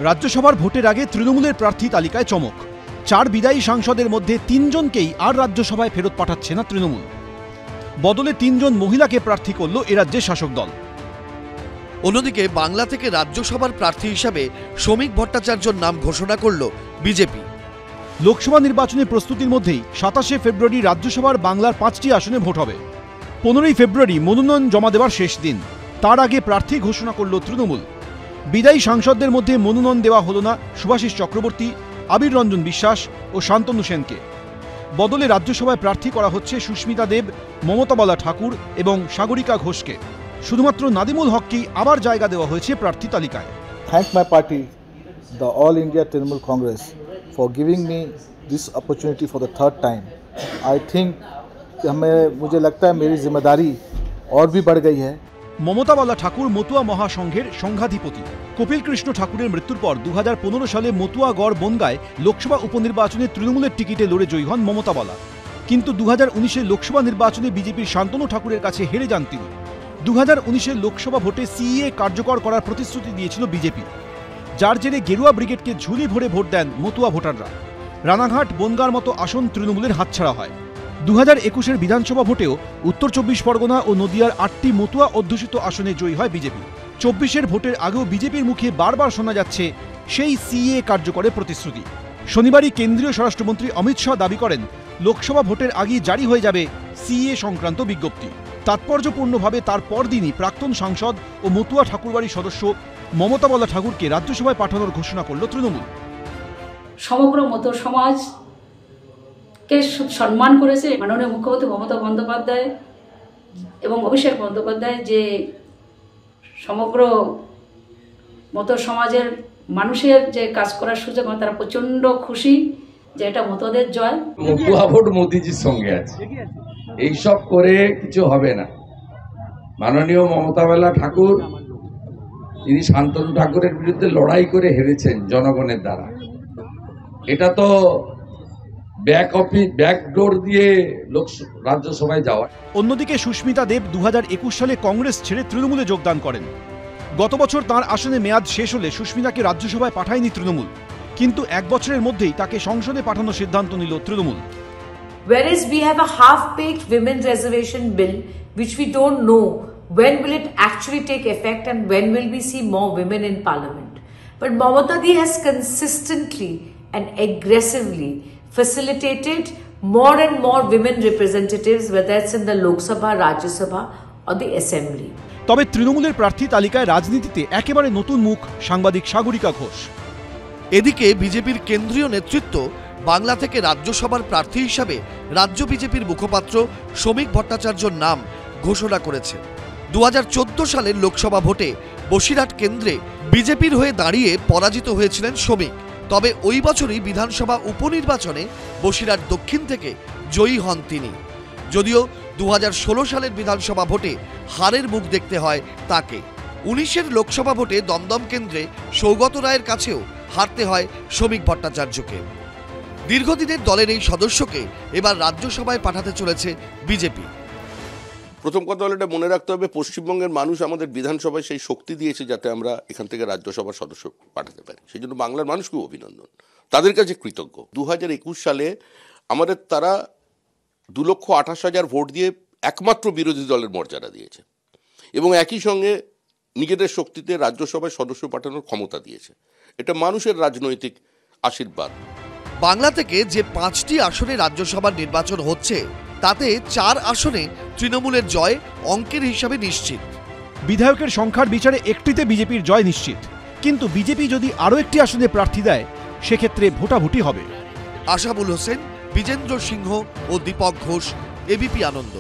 রাজ্যসভার ভোটের আগে তৃণমূলের প্রার্থী তালিকায় চমক। 4 বিদায়ী সাংসদের মধ্যে 3 জনকেই আর রাজ্যসভায় ফেরত পাঠাচ্ছে না তৃণমূল। বদলে 3 জন মহিলাকে প্রার্থী করল এ রাজ্যের শাসক দল। অন্যদিকে বাংলা থেকে রাজ্যসভার প্রার্থী হিসাবে শ্রমিক ভট্টাচার্যর নাম ঘোষণা করল বিজেপি। লোকসভা নির্বাচনের প্রস্তুতির মধ্যেই 27শে ফেব্রুয়ারি রাজ্যসভার বাংলার 5টি আসনে ভোট হবে। 15ই ফেব্রুয়ারি মনোনয়ন জমা দেওয়ার শেষ দিন। তার আগে প্রার্থী ঘোষণা করল তৃণমূল। বিদায়ী সাংসদদের মধ্যে মনোনয়ন দেওয়া হল না শুভাশিস চক্রবর্তী, আবির রঞ্জন বিশ্বাস ও শান্তনু সেনকে। বদলে রাজ্যসভায় প্রার্থী করা হচ্ছে সুস্মিতা দেব, মমতা বালা ঠাকুর এবং সাগরিকা ঘোষকে। শুধুমাত্র নাদিমুল হককেই আবার জায়গা দেওয়া হয়েছে প্রার্থী তালিকায়। Thank my party, the All India Trinamool Congress, for giving me this opportunity for the third time. I think मुझे लगता है मेरी जिम्मेदारी और भी बढ़ गई है। মমতা বালা ঠাকুর মতুয়া মহাসংঘের সংঘাধিপতি। কপিল কৃষ্ণ ঠাকুরের মৃত্যুর পর 2015 সালে মতুয়াগড় বনগাঁয় লোকসভা উপনির্বাচনে তৃণমূলের টিকিটে লড়ে জয়ী হন মমতা বালা। কিন্তু 2019-এর লোকসভা নির্বাচনে বিজেপির শান্তনু ঠাকুরের কাছে হেরে যান তিনি। 2019-এর লোকসভা ভোটে সিএএ কার্যকর করার প্রতিশ্রুতি দিয়েছিল বিজেপি, যার জেরে গেরুয়া ব্রিগেডকে ঝুলি ভরে ভোট দেন মতুয়া ভোটাররা। রানাঘাট, বনগাঁর মতো আসন তৃণমূলের হাতছাড়া হয়। 2021-এর বিধানসভা ভোটেও উত্তর 24 পরগনা ও নদিয়ার 8টি মতুয়া অধ্যুষিত আসনে জয়ী হয় বিজেপি। 24-এর ভোটের আগেও বিজেপির মুখে বারবার শোনা যাচ্ছে সেই সিএএ কার্যকরের প্রতিশ্রুতি। শনিবারই কেন্দ্রীয় স্বরাষ্ট্রমন্ত্রী অমিত শাহ দাবি করেন লোকসভা ভোটের আগেই জারি হয়ে যাবে সিএএ সংক্রান্ত বিজ্ঞপ্তি। তাৎপর্যপূর্ণভাবে তার পরদিনই প্রাক্তন সাংসদ ও মতুয়া ঠাকুরবাড়ির সদস্য মমতা বালা ঠাকুরকে রাজ্যসভায় পাঠানোর ঘোষণা করল তৃণমূল। সমগ্র মতো সমাজকে সম্মান করেছে মাননীয় মুখ্যমন্ত্রী মমতা বন্দ্যোপাধ্যায় এবং অভিষেক বন্দ্যোপাধ্যায়, যে সমগ্র মতো সমাজের মানুষের যে কাজ করার সুযোগ, তারা প্রচন্ড খুশি যে এটা মতদের জয়। মতুয়া ভোট মোদিজির সঙ্গে আছে, এইসব করে কিছু হবে না। মাননীয় মমতা বালা ঠাকুর, তিনি শান্তনু ঠাকুরের বিরুদ্ধে লড়াই করে হেরেছেন জনগণের দ্বারা। এটা তো ব্যাকডোর দিয়ে রাজ্যসভায় যাওয়া। অন্যদিকে সুস্মিতা দেব 2021 সালে কংগ্রেস ছেড়ে তৃণমূলে যোগদান করেন। গত বছর তাঁর আসনে মেয়াদ শেষ হলে সুস্মিতাকে রাজ্যসভায় পাঠায়নি তৃণমূল, কিন্তু 1 বছরের মধ্যেই তাকে সংসদে পাঠানোর সিদ্ধান্ত নিল Trinamool. Whereas we have a half-baked women's reservation bill, which we don't know when will it actually take effect and when will we see more women in parliament. But Mamata Ji has consistently and aggressively facilitated more and more women representatives, whether it's in the Lok Sabha, Rajya Sabha or the Assembly. তবে তৃণমূলের প্রার্থী তালিকায় রাজনীতিতে একেবারে নতুন মুখ সাংবাদিক সাগরিকা ঘোষ। এদিকে বিজেপির কেন্দ্রীয় নেতৃত্ব বাংলা থেকে রাজ্যসভার প্রার্থী হিসাবে রাজ্য বিজেপির মুখপাত্র শ্রমিক ভট্টাচার্যর নাম ঘোষণা করেছে। 2014 সালের লোকসভা ভোটে বসিরহাট কেন্দ্রে বিজেপির হয়ে দাঁড়িয়ে পরাজিত হয়েছিলেন শ্রমিক। তবে ওই বছরই বিধানসভা উপনির্বাচনে বসিরহাট দক্ষিণ থেকে জয়ী হন তিনি। যদিও 2016 সালের বিধানসভা ভোটে হারের মুখ দেখতে হয় তাকে। 19-এর লোকসভা ভোটে দমদম কেন্দ্রে সৌগত রায়ের কাছেও হারতে হয় শ্রমিক ভট্টাচার্যকে। দীর্ঘদিনের দলের এই সদস্যকে এবার রাজ্যসভায় পাঠাতে চলেছে বিজেপি। প্রথম কথা হলো, এটা মনে রাখতে হবে, পশ্চিমবঙ্গের মানুষ আমাদের বিধানসভায় সেই শক্তি দিয়েছে যাতে আমরা এখান থেকে রাজ্যসভার সদস্য পাঠাতে পারি। সেই জন্য বাংলার মানুষকেও অভিনন্দন, তাদের কাছে কৃতজ্ঞ। 2021 সালে আমাদের তারা 2,28,000 ভোট দিয়ে একমাত্র বিরোধী দলের মর্যাদা দিয়েছে এবং একই সঙ্গে নিজেদের শক্তিতে রাজ্যসভায় সদস্য পাঠানোর ক্ষমতা দিয়েছে। এটা মানুষের রাজনৈতিক আশীর্বাদ। বাংলা থেকে যে 5টি আসনে রাজ্যসভার নির্বাচন হচ্ছে, তাতে 4 আসনে তৃণমূলের জয় অঙ্কের হিসাবে নিশ্চিত। বিধায়কের সংখ্যার বিচারে একটিতে বিজেপির জয় নিশ্চিত, কিন্তু বিজেপি যদি আরও একটি আসনে প্রার্থী দেয় সেক্ষেত্রে ভোটাভুটি হবে। আশাবুল হোসেন, বিজেন্দ্র সিংহ ও দীপক ঘোষ, এবিপি আনন্দ।